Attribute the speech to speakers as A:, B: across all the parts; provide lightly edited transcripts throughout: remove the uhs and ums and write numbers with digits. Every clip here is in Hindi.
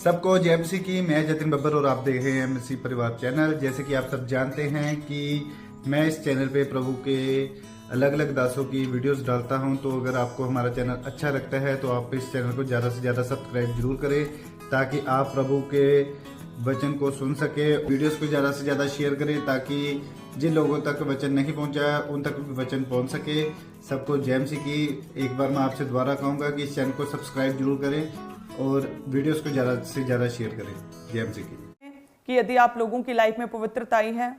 A: सबको जय मसीह की। मैं जतिन बब्बर और आप देख रहे हैं मसीह परिवार चैनल। जैसे कि आप सब जानते हैं कि मैं इस चैनल पे प्रभु के अलग अलग दासों की वीडियोस डालता हूं, तो अगर आपको हमारा चैनल अच्छा लगता है तो आप इस चैनल को ज़्यादा से ज़्यादा सब्सक्राइब जरूर करें, ताकि आप प्रभु के वचन को सुन सके। वीडियोस को ज़्यादा से ज़्यादा शेयर करें, ताकि जिन लोगों तक वचन नहीं पहुंचा उन तक भी वचन पहुंच सके। सबको जय मसीह की। एक बार मैं आपसे दोबारा कहूँगा कि इस चैनल को सब्सक्राइब जरूर करें और वीडियोस को ज़्यादा से ज़्यादा शेयर करें। जय मसीह की।
B: कि यदि आप लोगों की लाइफ में पवित्रता आई है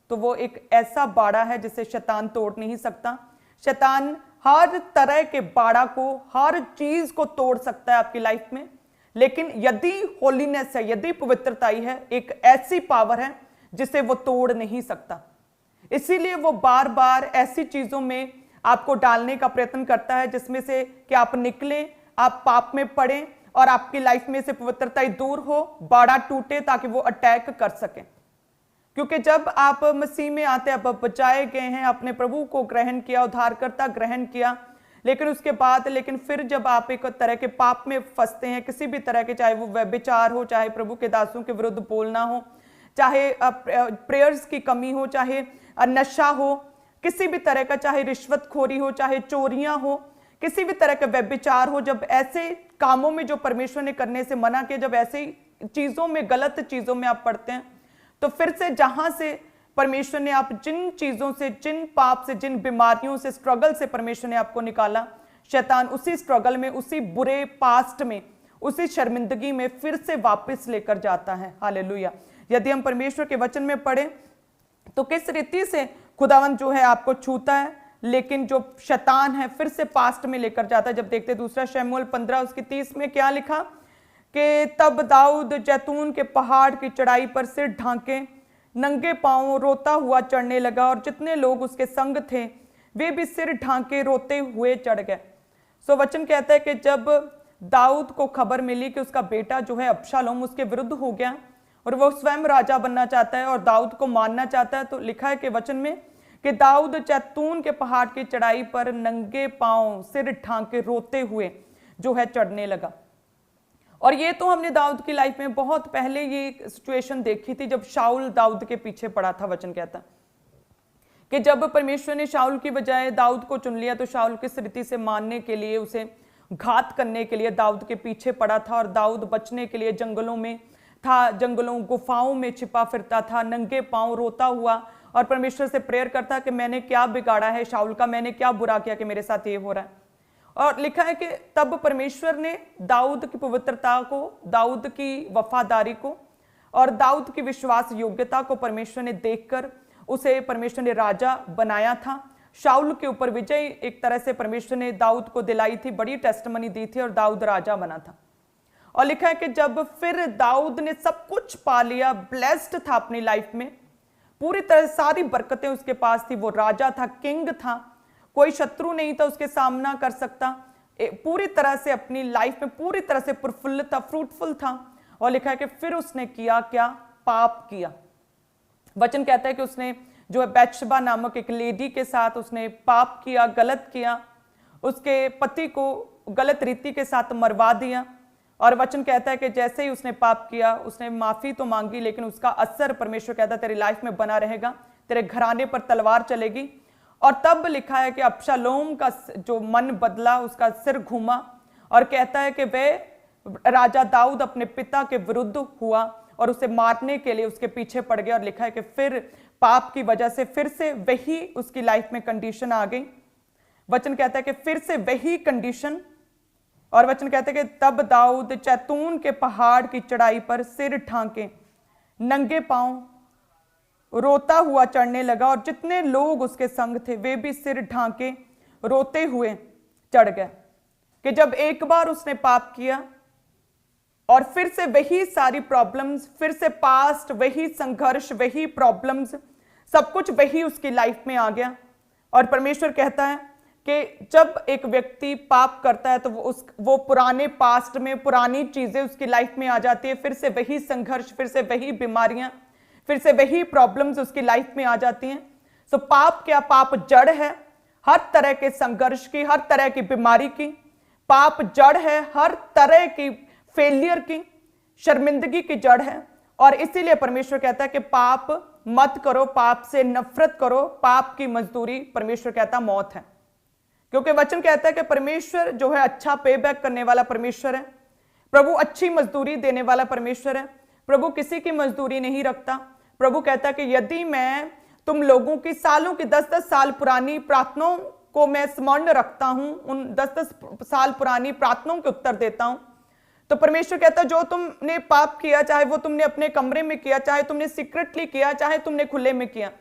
B: तो वो एक ऐसा बाड़ा है जिसे शैतान तोड़ नहीं सकता। शैतान हर तरह के बाड़ा को, हर चीज को तोड़ सकता है आपकी लाइफ में, लेकिन यदि होलीनेस है, यदि पवित्रता आई है, एक ऐसी पावर है जिसे वो तोड़ नहीं सकता। इसीलिए वो बार बार ऐसी चीजों में आपको डालने का प्रयत्न करता है जिसमें से कि आप निकले, आप पाप में पड़े और आपकी लाइफ में से पवित्रता दूर हो, बाड़ा टूटे, ताकि वो अटैक कर सके। क्योंकि जब आप मसीह में आते हैं, आप बचाए गए हैं, अपने प्रभु को ग्रहण किया, उद्धारकर्ता ग्रहण किया, लेकिन उसके बाद फिर जब आप एक तरह के पाप में फंसते हैं, किसी भी तरह के, चाहे वो व्यभिचार हो, चाहे प्रभु के दासों के विरुद्ध बोलना हो, चाहे प्रेयर्स की कमी हो, चाहे नशा हो, किसी भी तरह का, चाहे रिश्वतखोरी हो, चाहे चोरियां हो, किसी भी तरह का व्यभिचार हो, जब ऐसे कामों में जो परमेश्वर ने करने से मना किया, जब ऐसी चीजों में, गलत चीजों में आप पड़ते हैं, तो फिर से जहां से परमेश्वर ने, आप जिन चीजों से, जिन पाप से, जिन बीमारियों से, स्ट्रगल से परमेश्वर ने आपको निकाला, शैतान उसी स्ट्रगल में, उसी बुरे पास्ट में, उसी शर्मिंदगी में फिर से वापस लेकर जाता है। हालेलुया। यदि हम परमेश्वर के वचन में पढ़े तो किस रीति से खुदावन जो है आपको छूता है, लेकिन जो शैतान है फिर से पास्ट में लेकर जाता है। जब देखते दूसरा शमूएल 15 उसकी 30 में क्या लिखा कि तब दाऊद जैतून के पहाड़ की चढ़ाई पर सिर ढांके नंगे पांव रोता हुआ चढ़ने लगा, और जितने लोग उसके संग थे वे भी सिर ढांके रोते हुए चढ़ गए। सो वचन कहता है कि जब दाऊद को खबर मिली कि उसका बेटा जो है अबशालोम उसके विरुद्ध हो गया और वो स्वयं राजा बनना चाहता है और दाऊद को मारना चाहता है, तो लिखा है कि वचन में कि दाऊद जैतून के पहाड़ की चढ़ाई पर नंगे पांव सिर ढांके रोते हुए जो है चढ़ने लगा। और ये तो हमने दाऊद की लाइफ में बहुत पहले ये सिचुएशन देखी थी, जब शाऊल दाऊद के पीछे पड़ा था। वचन कहता कि जब परमेश्वर ने शाऊल की बजाय दाऊद को चुन लिया, तो शाऊल किस रीति से मारने के लिए, उसे घात करने के लिए दाऊद के पीछे पड़ा था, और दाऊद बचने के लिए जंगलों में था, जंगलों गुफाओं में छिपा फिरता था, नंगे पांव रोता हुआ, और परमेश्वर से प्रेयर करता कि मैंने क्या बिगाड़ा है शाऊल का, मैंने क्या बुरा किया कि मेरे साथ ये हो रहा है। और लिखा है कि तब परमेश्वर ने दाऊद की पवित्रता को, दाऊद की वफादारी को और दाऊद की विश्वास योग्यता को परमेश्वर ने देखकर उसे परमेश्वर ने राजा बनाया था। शाऊल के ऊपर विजय एक तरह से परमेश्वर ने दाऊद को दिलाई थी, बड़ी टेस्टमनी दी थी, और दाऊद राजा बना था। और लिखा है कि जब फिर दाऊद ने सब कुछ पा लिया, ब्लेस्ड था अपनी लाइफ में, पूरी तरह सारी बरकतें उसके पास थी, वो राजा था, किंग था, कोई शत्रु नहीं था उसके सामना कर सकता, पूरी तरह से अपनी लाइफ में पूरी तरह से प्रफुल्ल था, फ्रूटफुल था। और लिखा है कि फिर उसने किया क्या? पाप किया। वचन कहता है कि उसने जो है बैतशबा नामक एक लेडी के साथ उसने पाप किया, गलत किया, उसके पति को गलत रीति के साथ मरवा दिया। और वचन कहता है कि जैसे ही उसने पाप किया, उसने माफी तो मांगी, लेकिन उसका असर परमेश्वर कहता है तेरी लाइफ में बना रहेगा, तेरे घराने पर तलवार चलेगी। और तब लिखा है कि अबशालोम का जो मन बदला, उसका सिर घूमा, और कहता है कि वह राजा दाऊद अपने पिता के विरुद्ध हुआ और उसे मारने के लिए उसके पीछे पड़ गया। और लिखा है कि फिर पाप की वजह से फिर से वही उसकी लाइफ में कंडीशन आ गई। वचन कहता है कि फिर से वही कंडीशन, और वचन कहते हैं कि तब दाऊद जैतून के पहाड़ की चढ़ाई पर सिर ढांके नंगे पांव रोता हुआ चढ़ने लगा, और जितने लोग उसके संग थे वे भी सिर ढांके रोते हुए चढ़ गए। कि जब एक बार उसने पाप किया और फिर से वही सारी प्रॉब्लम्स, फिर से पास्ट वही संघर्ष, वही प्रॉब्लम्स, सब कुछ वही उसकी लाइफ में आ गया। और परमेश्वर कहता है कि जब एक व्यक्ति पाप करता है तो वो पुराने पास्ट में पुरानी चीजें उसकी लाइफ में आ जाती है, फिर से वही संघर्ष, फिर से वही बीमारियां, फिर से वही प्रॉब्लम्स उसकी लाइफ में आ जाती हैं। सो पाप क्या? पाप जड़ है हर तरह के संघर्ष की, हर तरह की बीमारी की। पाप जड़ है हर तरह की फेलियर की। शर्मिंदगी की जड़ है। और इसीलिए परमेश्वर कहता है कि पाप मत करो, पाप से नफरत करो, पाप की मजदूरी परमेश्वर कहता मौत है। क्योंकि वचन कहता है कि परमेश्वर जो है अच्छा पे बैक करने वाला परमेश्वर है, प्रभु अच्छी मजदूरी देने वाला परमेश्वर है, प्रभु किसी की मजदूरी नहीं रखता। प्रभु कहता है कि यदि मैं तुम लोगों की सालों की 10-10 साल पुरानी प्रार्थनाओं को मैं स्मरण रखता हूं, उन 10-10 साल पुरानी प्रार्थनाओं के उत्तर देता हूं, तो परमेश्वर कहता है जो तुमने पाप किया, चाहे वो तुमने अपने कमरे में किया, चाहे तुमने सीक्रेटली किया, चाहे तुमने खुले में किया,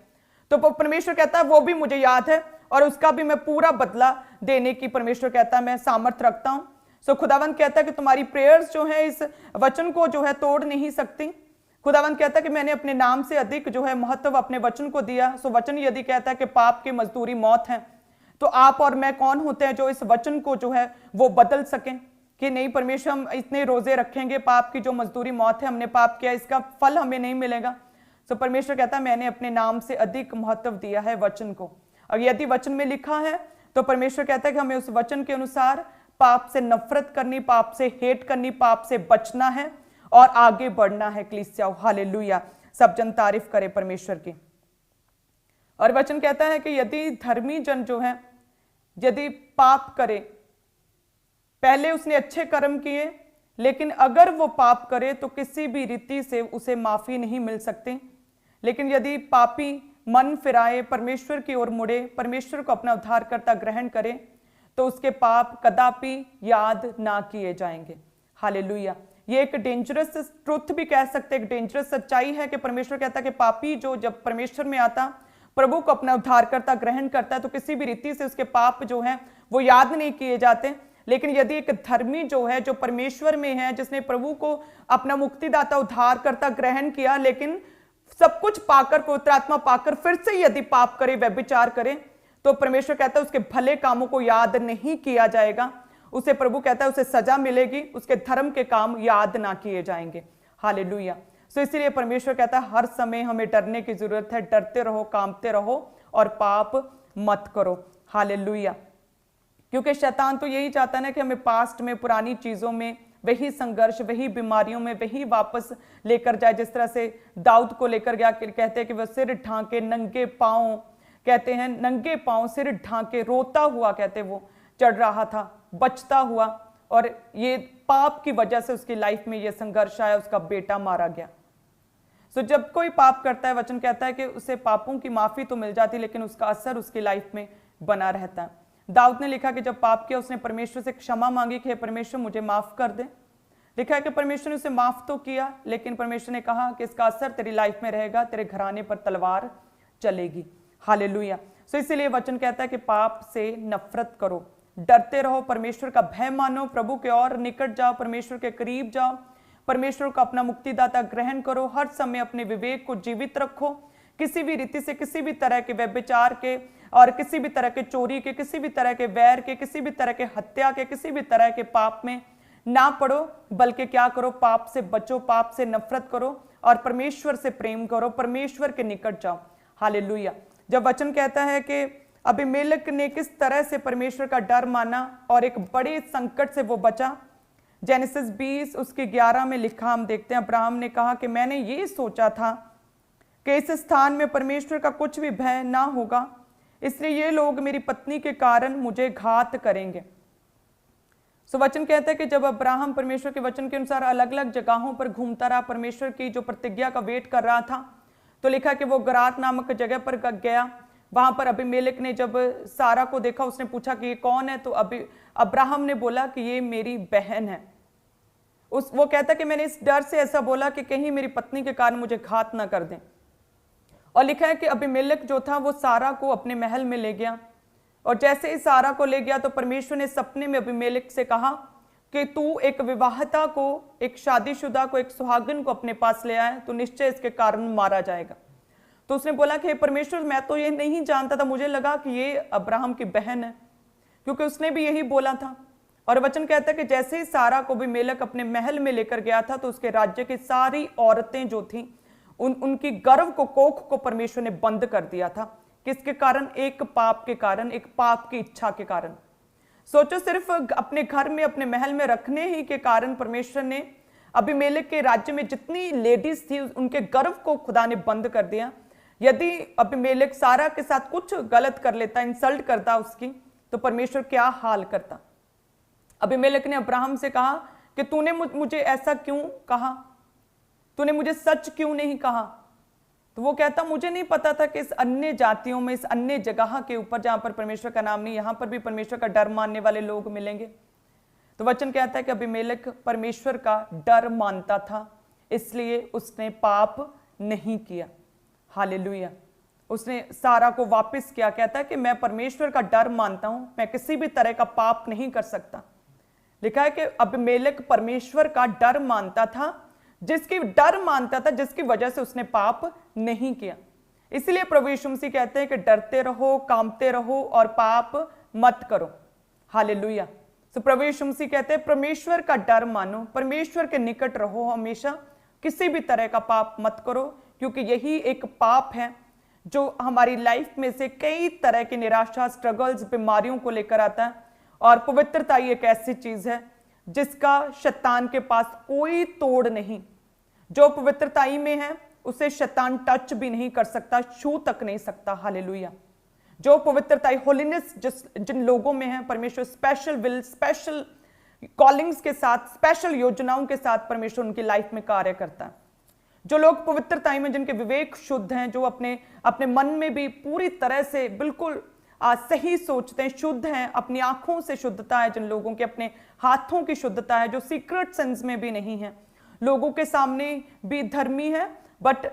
B: तो परमेश्वर कहता है वो भी मुझे याद है और उसका भी मैं पूरा बदला देने की परमेश्वर कहता है मैं सामर्थ रखता हूं। सो खुदावंत कहता है कि तुम्हारी प्रेयर्स जो है इस वचन को जो है तोड़ नहीं सकती। खुदावंत कहता है कि मैंने अपने नाम से अधिक जो है महत्व अपने वचन को दिया। सो वचन यदि कहता है कि पाप की मजदूरी मौत है, तो आप और मैं कौन होते हैं जो इस वचन को जो है वो बदल सकें कि नहीं परमेश्वर हम इतने रोजे रखेंगे, पाप की जो मजदूरी मौत है, हमने पाप किया, इसका फल हमें नहीं मिलेगा। सो परमेश्वर कहता है मैंने अपने नाम से अधिक महत्व दिया है वचन को। और यदि वचन में लिखा है तो परमेश्वर कहता है कि हमें उस वचन के अनुसार पाप से नफरत करनी, पाप से हेट करनी, पाप से बचना है और आगे बढ़ना है। कलीसिया हालेलुया, सब जन तारीफ करे परमेश्वर की। और वचन कहता है कि यदि धर्मी जन जो है यदि पाप करे, पहले उसने अच्छे कर्म किए, लेकिन अगर वो पाप करे तो किसी भी रीति से उसे माफी नहीं मिल सकती। लेकिन यदि पापी मन फिराए, परमेश्वर की ओर मुड़े, परमेश्वर को अपना उद्धारकर्ता ग्रहण करे, तो उसके पाप कदापि याद ना किए जाएंगे। हालेलुया, ये एक डेंजरस ट्रुथ भी कह सकते, एक डेंजरस सच्चाई है कि परमेश्वर कहता है कि पापी जो जब परमेश्वर में आता, प्रभु को अपना उद्धारकर्ता ग्रहण करता है, तो किसी भी रीति से उसके पाप जो है वो याद नहीं किए जाते। लेकिन यदि एक धर्मी जो है, जो परमेश्वर में है, जिसने प्रभु को अपना मुक्तिदाता उद्धारकर्ता ग्रहण किया, लेकिन सब कुछ पाकर, पवित्र आत्मा पाकर फिर से यदि पाप करे, व्यभिचार करे, तो परमेश्वर कहता है उसके भले कामों को याद नहीं किया जाएगा। उसे प्रभु कहता है उसे सजा मिलेगी, उसके धर्म के काम याद ना किए जाएंगे। हालेलुया। सो इसलिए परमेश्वर कहता है हर समय हमें डरने की जरूरत है। डरते रहो, कांपते रहो और पाप मत करो। हालेलुया। क्योंकि शैतान तो यही चाहता है ना कि हमें पास्ट में, पुरानी चीजों में, वही संघर्ष, वही बीमारियों में वही वापस लेकर जाए। जिस तरह से दाऊद को लेकर गया, कहते हैं कि वह सिर ढांके नंगे पांव, कहते हैं नंगे पांव सिर ढांके रोता हुआ, कहते वो चढ़ रहा था, बचता हुआ, और ये पाप की वजह से उसकी लाइफ में ये संघर्ष आया, उसका बेटा मारा गया। सो जब कोई पाप करता है, वचन कहता है कि उसे पापों की माफी तो मिल जाती, लेकिन उसका असर उसकी लाइफ में बना रहता है। दाऊद ने लिखा कि जब पाप किया उसने परमेश्वर से क्षमा मांगी कि परमेश्वर मुझे माफ कर दे। लिखा है कि परमेश्वर ने उसे माफ तो किया, लेकिन परमेश्वर ने कहा कि इसका असर तेरी लाइफ में रहेगा, तेरे घराने पर तलवार चलेगी। हालेलुया। सो इसलिए वचन कहता है कि पाप से नफरत करो, डरते रहो, परमेश्वर का भय मानो, प्रभु के और निकट जाओ, परमेश्वर के करीब जाओ, परमेश्वर का अपना मुक्तिदाता ग्रहण करो। हर समय अपने विवेक को जीवित रखो, किसी भी रीति से, किसी भी तरह के व्यभिचार के और किसी भी तरह के चोरी के, किसी भी तरह के वैर के, किसी भी तरह के हत्या के, किसी भी तरह के पाप में ना पड़ो, बल्कि क्या करो, पाप से बचो, पाप से नफरत करो और परमेश्वर से प्रेम करो, परमेश्वर के निकट जाओ। हालेलुया। जब वचन कहता है कि अबीमेलेक ने किस तरह से परमेश्वर का डर माना और एक बड़े संकट से वो बचा, जेनेसिस 20 उसके 11 में लिखा हम देखते हैं, अब्राहम ने कहा कि मैंने ये सोचा था कि इस स्थान में परमेश्वर का कुछ भी भय ना होगा, इसलिए ये लोग मेरी पत्नी के कारण मुझे घात करेंगे। सो वचन कहता है कि जब अब्राहम परमेश्वर के वचन के अनुसार अलग अलग जगहों पर घूमता रहा, परमेश्वर की जो प्रतिज्ञा का वेट कर रहा था, तो लिखा कि वो गरार नामक जगह पर गया। वहां पर अबीमेलेक ने जब सारा को देखा, उसने पूछा कि ये कौन है, तो अब्राहम ने बोला कि ये मेरी बहन है। वो कहता कि मैंने इस डर से ऐसा बोला कि कहीं मेरी पत्नी के कारण मुझे घात ना कर दें। और लिखा है कि अबीमेलेक जो था वो सारा को अपने महल में ले गया, और जैसे ही सारा को ले गया तो परमेश्वर ने सपने में अबीमेलेक से कहा कि तू एक विवाहिता को, एक शादीशुदा को, एक सुहागन को अपने पास ले आए, तो निश्चय इसके कारण मारा जाएगा। तो उसने बोला कि परमेश्वर, मैं तो ये नहीं जानता था, मुझे लगा कि ये अब्राहम की बहन है, क्योंकि उसने भी यही बोला था। और वचन कहता है कि जैसे ही सारा को अबीमेलेक अपने महल में लेकर गया था, तो उसके राज्य की सारी औरतें जो थीं, उनकी गर्भ को, कोख को परमेश्वर ने बंद कर दिया था। किसके कारण? एक पाप के कारण, एक पाप की इच्छा के कारण। सोचो, सिर्फ अपने घर में, अपने महल में रखने ही के कारण परमेश्वर ने अबीमेलेक के राज्य में जितनी लेडीज थी उनके गर्व को खुदा ने बंद कर दिया। यदि अबीमेलेक सारा के साथ कुछ गलत कर लेता, इंसल्ट करता उसकी, तो परमेश्वर क्या हाल करता। अबीमेलेक ने अब्राहम से कहा कि तूने मुझे ऐसा क्यों कहा, तूने मुझे सच क्यों नहीं कहा। तो वो कहता मुझे नहीं पता था कि इस अन्य जातियों में, इस अन्य जगह के ऊपर जहां पर परमेश्वर का नाम नहीं, यहां पर भी परमेश्वर का डर मानने वाले लोग मिलेंगे। तो वचन कहता है कि अबीमेलेक परमेश्वर का डर मानता था, इसलिए उसने पाप नहीं किया। हालेलुया। उसने सारा को वापस किया, कहता है कि मैं परमेश्वर का डर मानता हूं, मैं किसी भी तरह का पाप नहीं कर सकता। लिखा है कि अबीमेलेक परमेश्वर का डर मानता था, जिसकी वजह से उसने पाप नहीं किया। इसलिए प्रभु यीशु मसीह कहते हैं कि डरते रहो, कांपते रहो और पाप मत करो। हालेलुया। तो प्रभु यीशु मसीह कहते हैं परमेश्वर का डर मानो, परमेश्वर के निकट रहो हमेशा, किसी भी तरह का पाप मत करो, क्योंकि यही एक पाप है जो हमारी लाइफ में से कई तरह की निराशा, स्ट्रगल्स, बीमारियों को लेकर आता है। और पवित्रता ही एक ऐसी चीज है जिसका शैतान के पास कोई तोड़ नहीं। जो पवित्रताई में है उसे शैतान टच भी नहीं कर सकता, छू तक नहीं सकता। हालेलुया। जो पवित्रताई, होलीनेस जिन लोगों में है, परमेश्वर स्पेशल विल, स्पेशल कॉलिंग्स के साथ, स्पेशल योजनाओं के साथ परमेश्वर उनकी लाइफ में कार्य करता है। जो लोग पवित्रताई में, जिनके विवेक शुद्ध हैं, जो अपने मन में भी पूरी तरह से बिल्कुल सही सोचते हैं, शुद्ध हैं, अपनी आंखों से शुद्धता है जिन लोगों के, अपने हाथों की शुद्धता है, जो सीक्रेट सेंस में भी नहीं है, लोगों के सामने भी धर्मी है बट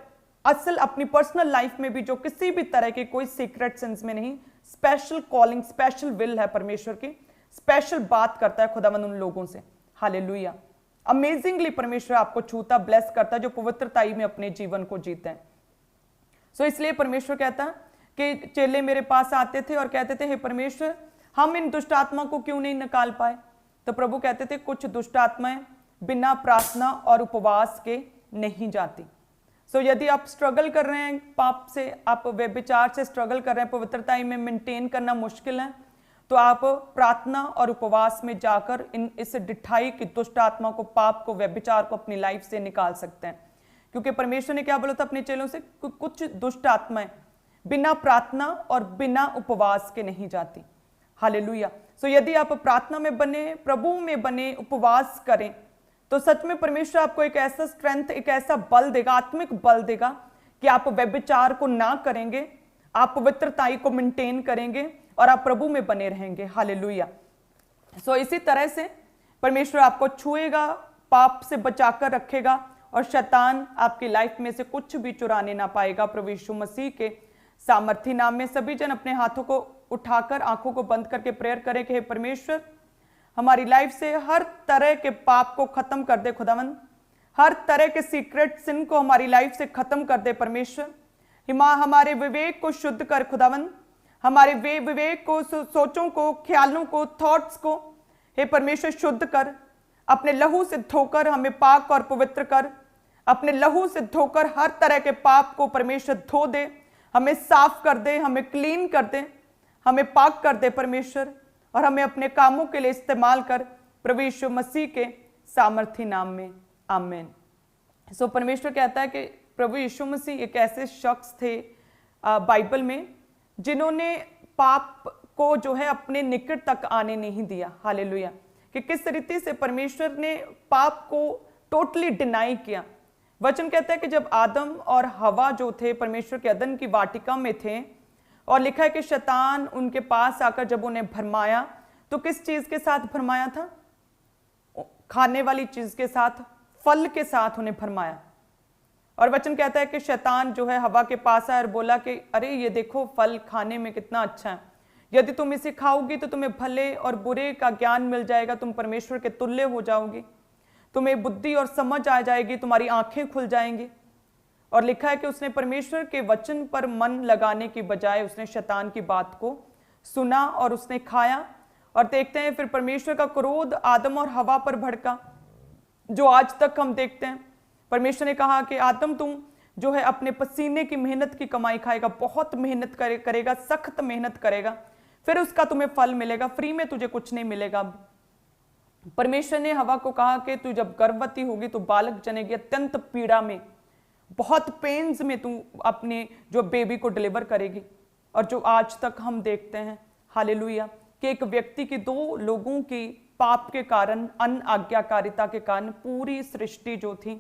B: असल अपनी पर्सनल लाइफ में भी जो किसी भी तरह के कोई सीक्रेट सेंस में नहीं, स्पेशल कॉलिंग, स्पेशल विल है परमेश्वर की, स्पेशल बात करता है खुदावंद उन लोगों से। हालेलुया। अमेजिंगली परमेश्वर आपको छूता, ब्लेस करता है जो पवित्रताई में अपने जीवन को जीते हैं। सो इसलिए परमेश्वर कहता है कि चेले मेरे पास आते थे और कहते थे हे परमेश्वर, हम इन दुष्ट आत्मा को क्यों नहीं निकाल पाए। तो प्रभु कहते थे कुछ दुष्ट आत्माएं बिना प्रार्थना और उपवास के नहीं जाती। सो यदि आप स्ट्रगल कर रहे हैं पाप से, आप व्यभिचार से स्ट्रगल कर रहे हैं, पवित्रता में मेंटेन करना मुश्किल है, तो आप प्रार्थना और उपवास में जाकर इस डिठाई की दुष्ट आत्मा को, पाप को, व्यभिचार को अपनी लाइफ से निकाल सकते हैं। क्योंकि परमेश्वर ने क्या बोला था अपने चेलों से, कुछ दुष्ट आत्माएं बिना प्रार्थना और बिना उपवास के नहीं जाती। हालेलुया। सो यदि आप प्रार्थना में बने, प्रभु में बने, उपवास करें, तो सच में परमेश्वर आपको एक ऐसा स्ट्रेंथ, एक ऐसा बल देगा, आत्मिक बल देगा कि आप व्यभिचार को ना करेंगे, आप पवित्रताई को मेंटेन करेंगे और आप प्रभु में बने रहेंगे। हालेलुया। सो इसी तरह से परमेश्वर आपको छुएगा, पाप से बचाकर रखेगा और शैतान आपकी लाइफ में से कुछ भी चुराने ना पाएगा। प्रभु यीशु मसीह के सामर्थी नाम में सभी जन अपने हाथों को उठाकर, आंखों को बंद करके प्रेयर करें कि हे परमेश्वर, हमारी लाइफ से हर तरह के पाप को खत्म कर दे खुदावंद, हर तरह के सीक्रेट सिन को हमारी लाइफ से खत्म कर दे परमेश्वर। हमारे विवेक को शुद्ध कर खुदावंद, हमारे विवेक को, सोचों को, ख्यालों को, थॉट्स को हे परमेश्वर शुद्ध कर, अपने लहू से धोकर हमें पाक और पवित्र कर, अपने लहू से धोकर हर तरह के पाप को परमेश्वर धो दे, हमें साफ कर दे, हमें क्लीन कर दे, हमें पाक कर दे परमेश्वर, और हमें अपने कामों के लिए इस्तेमाल कर, प्रभु यीशु मसीह के सामर्थी नाम में, आमीन। सो परमेश्वर कहता है कि प्रभु यीशु मसीह एक ऐसे शख्स थे बाइबल में जिन्होंने पाप को जो है अपने निकट तक आने नहीं दिया। हालेलुया। कि किस रीति से परमेश्वर ने पाप को टोटली डिनाई किया। वचन कहता है कि जब आदम और हवा जो थे परमेश्वर के अदन की वाटिका में थे, और लिखा है कि शैतान उनके पास आकर जब उन्हें भरमाया, तो किस चीज के साथ भरमाया था? खाने वाली चीज के साथ, फल के साथ उन्हें भरमाया। और वचन कहता है कि शैतान जो है हवा के पास आया और बोला कि अरे ये देखो फल खाने में कितना अच्छा है, यदि तुम इसे खाओगी तो तुम्हें भले और बुरे का ज्ञान मिल जाएगा, तुम परमेश्वर के तुल्य हो जाओगी, तुम्हें बुद्धि और समझ आ जाएगी, तुम्हारी आंखें खुल जाएंगी। और लिखा है कि उसने परमेश्वर के वचन पर मन लगाने की बजाय उसने शैतान की बात को सुना और उसने खाया। और देखते हैं फिर परमेश्वर का क्रोध आदम और हवा पर भड़का, जो आज तक हम देखते हैं। परमेश्वर ने कहा कि आदम तुम जो है अपने पसीने की मेहनत की कमाई खाएगा, बहुत मेहनत करेगा, सख्त मेहनत करेगा, फिर उसका तुम्हें फल मिलेगा, फ्री में तुझे कुछ नहीं मिलेगा। परमेश्वर ने हवा को कहा कि तू जब गर्भवती होगी तो बालक जनेगी, अत्यंत पीड़ा में, बहुत पेन्स में तू अपने जो बेबी को डिलीवर करेगी। और जो आज तक हम देखते हैं हालेलुया कि एक व्यक्ति की, दो लोगों की पाप के कारण, अनाज्ञाकारिता के कारण पूरी सृष्टि जो थी,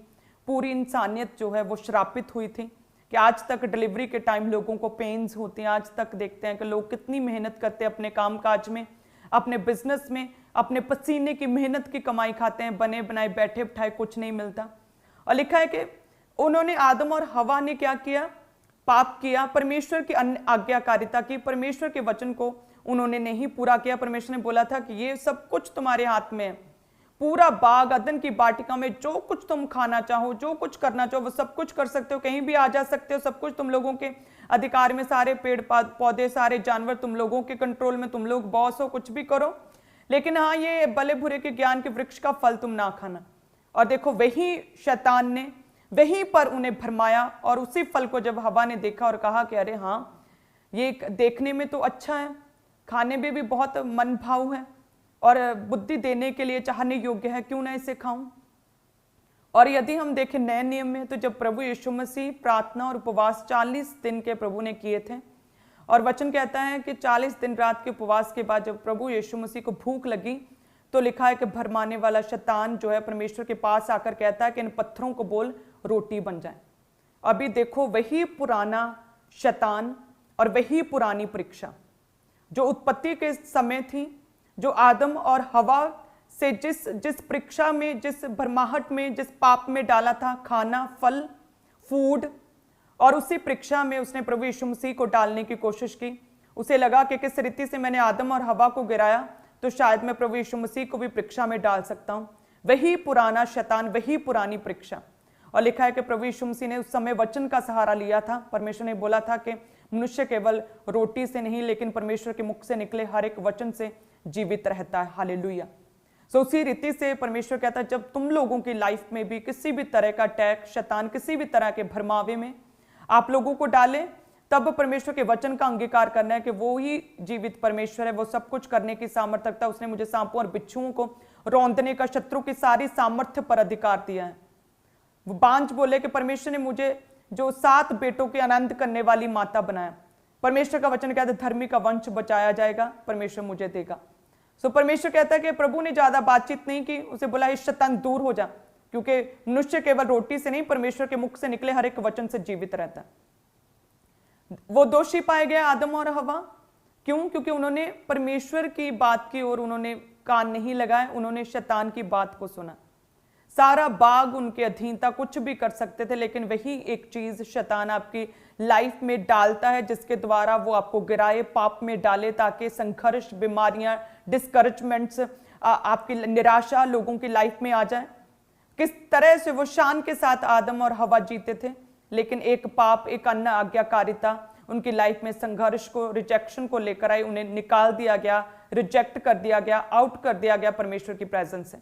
B: पूरी इंसानियत जो है वो श्रापित हुई थी कि आज तक डिलीवरी के टाइम लोगों को पेन्स होती हैं। आज तक देखते हैं कि लोग कितनी मेहनत करते हैं अपने कामकाज में, अपने बिजनेस में, अपने पसीने की मेहनत की कमाई खाते हैं, बने बनाए बैठे बिठाए कुछ नहीं मिलता। और लिखा है कि उन्होंने, आदम और हवा ने क्या किया? पाप किया, परमेश्वर की आज्ञाकारिता की, परमेश्वर के वचन को उन्होंने नहीं पूरा किया। परमेश्वर ने बोला था कि ये सब कुछ तुम्हारे हाथ में है, पूरा बाग अदन की वाटिका में जो कुछ तुम खाना चाहो, जो कुछ करना चाहो वो सब कुछ कर सकते हो, कहीं भी आ जा सकते हो, सब कुछ तुम लोगों के अधिकार में, सारे पेड़ पौधे, सारे जानवर तुम लोगों के कंट्रोल में, तुम लोग बॉस हो, कुछ भी करो, लेकिन हाँ ये भले बुरे के ज्ञान के वृक्ष का फल तुम ना खाना। और देखो वही शैतान ने वहीं पर उन्हें भरमाया, और उसी फल को जब हवा ने देखा और कहा कि अरे हाँ ये देखने में तो अच्छा है, खाने में भी बहुत मन भाव है और बुद्धि देने के लिए चाहने योग्य है, क्यों ना इसे खाऊं। और यदि हम देखें नए नियम में तो जब प्रभु यीशु मसीह प्रार्थना और उपवास 40 दिन के प्रभु ने किए थे, और वचन कहता है कि 40 दिन रात के उपवास के बाद जब प्रभु यीशु मसीह को भूख लगी तो लिखा है कि भरमाने वाला शैतान जो है परमेश्वर के पास आकर कहता है कि इन पत्थरों को बोल रोटी बन जाए। अभी देखो वही पुराना शैतान और वही पुरानी परीक्षा जो उत्पत्ति के समय थी, जो आदम और हवा से जिस परीक्षा में, जिस भरमाहट में, जिस पाप में डाला था, खाना, फल, फूड, और उसी परीक्षा में उसने प्रभु यीशु मसीह को डालने की कोशिश की। उसे लगा कि किस रीति से मैंने आदम और हवा को गिराया तो शायद मैं प्रभु यीशु मसीह को भी परीक्षा में डाल सकता हूं। वही पुराना शैतान, वही पुरानी परीक्षा। और लिखा है कि प्रभु यीशु मसीह ने उस समय वचन का सहारा लिया था। परमेश्वर ने बोला था कि मनुष्य केवल रोटी से नहीं लेकिन परमेश्वर के मुख से निकले हर एक वचन से जीवित रहता है। हालेलुया। सो उसी रीति से परमेश्वर कहता है जब तुम लोगों की लाइफ में भी किसी भी तरह का अटैक, शैतान किसी भी तरह के भरमावे में आप लोगों को डाले, तब परमेश्वर के वचन का अंगीकार करना है कि वो ही जीवित परमेश्वर है, वो सब कुछ करने की सामर्थ्य रखता है। उसने मुझे सांपों और बिच्छुओं को रौंदने का, शत्रु की सारी सामर्थ्य पर अधिकार दिया है। वो बांझ बोले कि परमेश्वर ने मुझे जो 7 बेटों के आनंद करने वाली माता बनाया। परमेश्वर का वचन कहता है धर्मी का वंश बचाया जाएगा, परमेश्वर मुझे देगा। सो परमेश्वर कहता है कि प्रभु ने ज्यादा बातचीत नहीं की, उसे बोला इस शैतान दूर हो जा, क्योंकि मनुष्य केवल रोटी से नहीं परमेश्वर के मुख से निकले हर एक वचन से जीवित रहता है। वो दोषी पाए गए आदम और हवा, क्यों? क्योंकि उन्होंने परमेश्वर की बात की और उन्होंने कान नहीं लगाए, उन्होंने शैतान की बात को सुना। सारा बाग उनके अधीन था, कुछ भी कर सकते थे, लेकिन वही एक चीज शैतान आपकी लाइफ में डालता है जिसके द्वारा वो आपको गिराए, पाप में डाले, ताकि संघर्ष, बीमारियां, डिस्करेजमेंट्स, आपकी निराशा लोगों की लाइफ में आ जाए। किस तरह से वो शान के साथ आदम और हवा जीते थे, लेकिन एक पाप, एक अन्य आज्ञाकारिता उनकी लाइफ में संघर्ष को, रिजेक्शन को लेकर आई। उन्हें निकाल दिया गया, रिजेक्ट कर दिया गया, आउट कर दिया गया परमेश्वर की प्रेजेंस से।